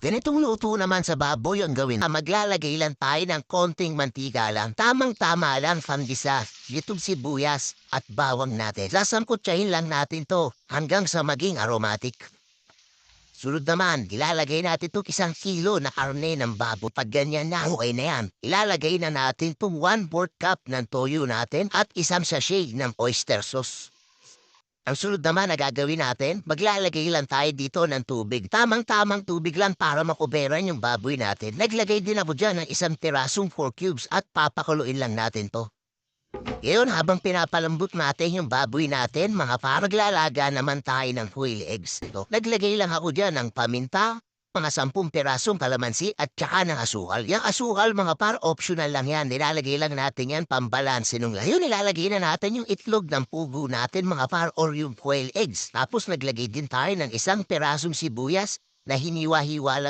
Ganitong luto naman sa baboy ang gawin. Maglalagay lang tayo ng konting mantika lang. Tamang-tama lang pandisa, litong sibuyas at bawang natin. Sasangkutsahin lang natin to hanggang sa maging aromatic. Sunod naman, ilalagay natin itong 1 kilo na karne ng baboy. Pag ganyan na, okay na yan. Ilalagay na natin itong 1/4 cup ng toyo natin at 1 sachet ng oyster sauce. Ang sunod naman na gagawin natin, maglalagay lang tayo dito ng tubig. Tamang-tamang tubig lang para makuberan yung baboy natin. Naglagay din ako dyan ng 1 pirasong 4 cubes at papakuluin lang natin to. Ngayon habang pinapalambot natin yung baboy natin, mga paraglalaga naman tayo ng quail eggs. Naglagay lang ako dyan ng paminta, mga 10 pirasong kalamansi at tsaka ng asukal. Yung asukal mga optional lang yan. Nilalagay lang natin yan pambalanse nung layo. Nilalagay na natin yung itlog ng pugo natin mga or yung quail eggs. Tapos naglagay din tayo ng 1 pirasong sibuyas na hiniwa-hiwa lang